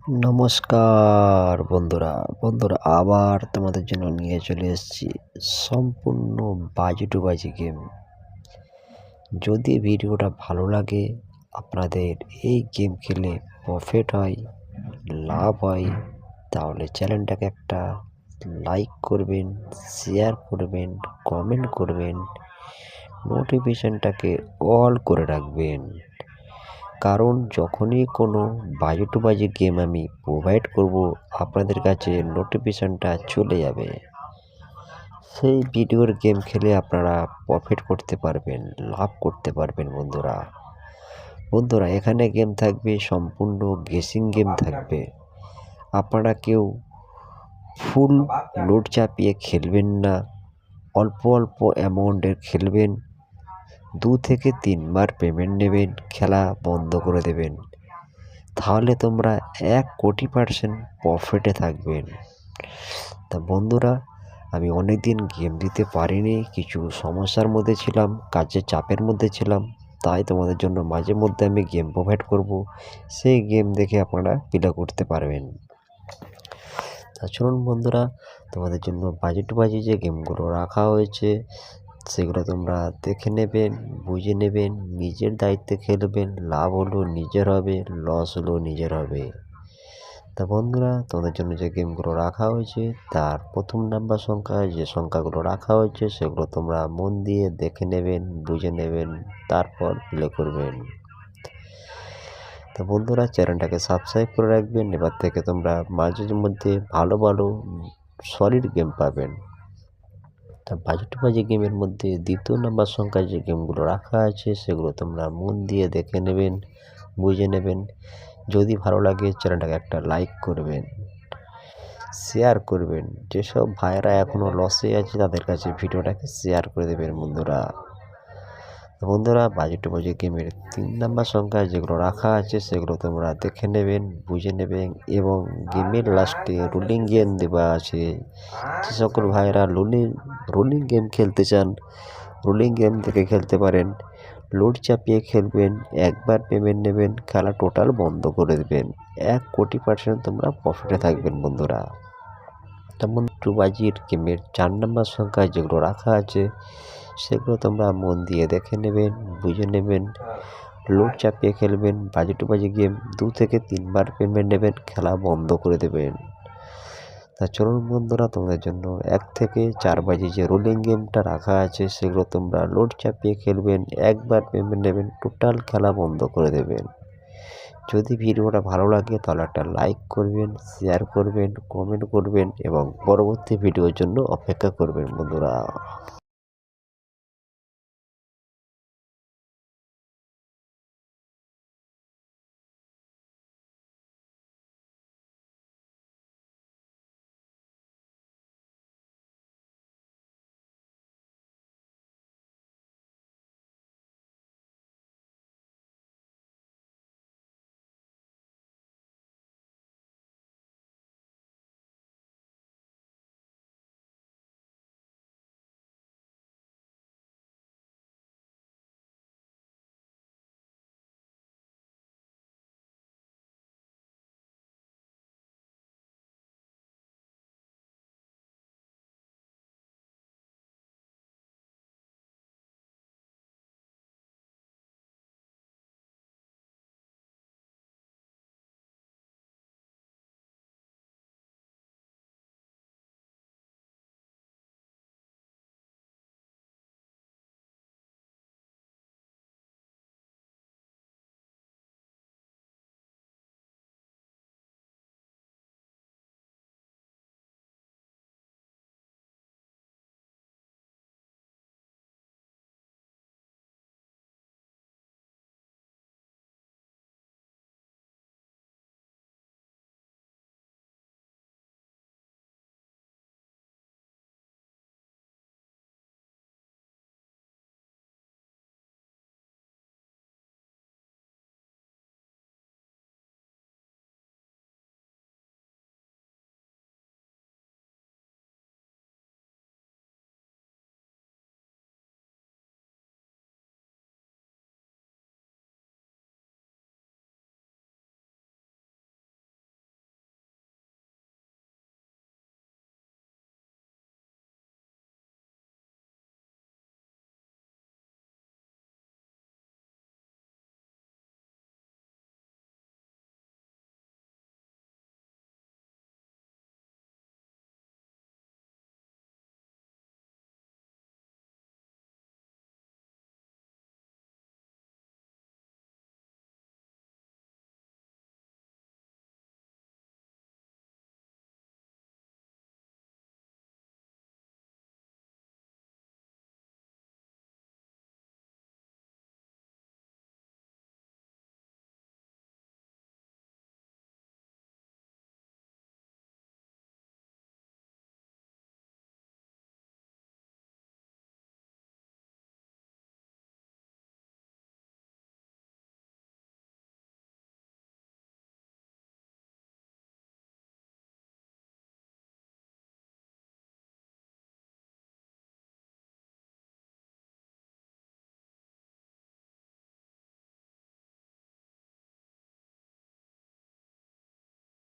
নমস্কার বন্ধুরা বন্ধুরা আবার তোমাদের জন্য নিয়ে চলে এসেছি সম্পূর্ণ বাজি টু বাজি গেম। যদি ভিডিওটা ভালো লাগে, আপনাদের এই গেম খেলে প্রফিট হয়, লাভ হয়, তাহলে চ্যানেলটাকে একটা লাইক করবেন, শেয়ার করবেন, কমেন্ট করবেন, নোটিফিকেশনটাকে অল করে রাখবেন। কারণ যখনই কোনো বাজি টু বাজি গেম আমি প্রোভাইড করব, আপনাদের কাছে নোটিফিকেশানটা চলে যাবে। সেই ভিডিওর গেম খেলে আপনারা প্রফিট করতে পারবেন, লাভ করতে পারবেন। বন্ধুরা এখানে গেম থাকবে, সম্পূর্ণ গেসিং গেম থাকবে। আপনারা কেউ ফুল লোড চাপিয়ে খেলবেন না, অল্প অল্প অ্যামাউন্টের খেলবেন। 2 থেকে 3 বার পেমেন্ট নেবেন, খেলা বন্ধ করে দেবেন। তাহলে তোমরা 1 কোটি% প্রফিটে থাকবেন। তা বন্ধুরা, আমি অনেক দিন গেম দিতে পারিনি, কিছু সমস্যার মধ্যে ছিলাম, কাজের চাপের মধ্যে ছিলাম। তাই তোমাদের জন্য মাঝে মধ্যে আমি গেম প্রোভাইড করব, সেই গেম দেখে আপনারা প্লে করতে পারবেন। তা চলুন বন্ধুরা, তোমাদের জন্য বাজি টু বাজি যে গেমগুলো রাখা হয়েছে সেগুলো তোমরা দেখে নেবেন, বুঝে নেবেন, নিজের দায়িত্বে খেলবেন। লাভ হলো নিজের হবে, লস হলো নিজের হবে। তা বন্ধুরা, তোমাদের জন্য যে গেমগুলো রাখা হয়েছে তার প্রথম নাম্বার সংখ্যায় যে সংখ্যাগুলো রাখা হয়েছে সেগুলো তোমরা মন দিয়ে দেখে নেবেন, বুঝে নেবেন, তারপর প্লে করবেন। তো বন্ধুরা, চ্যানেলটাকে সাবস্ক্রাইব করে রাখবেন। এবার থেকে তোমরা মাঝে মধ্যে ভালো ভালো সলিড গেম পাবেন। তা বাজি টু বাজি গেমের মধ্যে দ্বিতীয় নাম্বার সংখ্যায় যে গেমগুলো রাখা আছে সেগুলো তোমরা মন দিয়ে দেখে নেবেন, বুঝে নেবেন। যদি ভালো লাগে চ্যানেলটাকে একটা লাইক করবেন, শেয়ার করবেন। যেসব ভাইয়েরা এখনও লসে আছে তাদের কাছে ভিডিওটাকে শেয়ার করে দেবেন বন্ধুরা। বাজি টু বাজি গেমের 3 নাম্বার সংখ্যায় যেগুলো রাখা আছে সেগুলো তোমরা দেখে নেবেন, বুঝে নেবেন। এবং গেমের লাস্টে রুলিং গেম দেওয়া আছে। যে সকল ভাইয়েরা রুলিং গেম খেলতে চান, রুলিং গেম থেকে খেলতে পারেন। লোড চাপিয়ে খেলবেন, একবার পেমেন্ট নেবেন, খেলা টোটাল বন্ধ করে দেবেন। 1 কোটি% তোমরা প্রফিটে থাকবেন বন্ধুরা। তেমন টু বাজির গেমের 4 নাম্বার সংখ্যায় যেগুলো রাখা আছে সেগুলো তোমরা মন দিয়ে দেখে নেবেন, বুঝে নেবেন। লোড চাপিয়ে খেলবেন, বাজি টু বাজি গেম 2 থেকে 3 বার পেমেন্ট নেবেন, খেলা বন্ধ করে দেবেন। তা চলুন বন্ধুরা, তোমাদের জন্য 1 থেকে 4 বাজি যে রোলিং গেমটা রাখা আছে সেগুলো তোমরা লোড চাপিয়ে খেলবেন, একবার পেমেন্ট নেবেন, টোটাল খেলা বন্ধ করে দেবেন। যদি ভিডিওটা ভালো লাগে তাহলে একটা লাইক করবেন, শেয়ার করবেন, কমেন্ট করবেন এবং পরবর্তী ভিডিওর জন্য অপেক্ষা করবেন বন্ধুরা।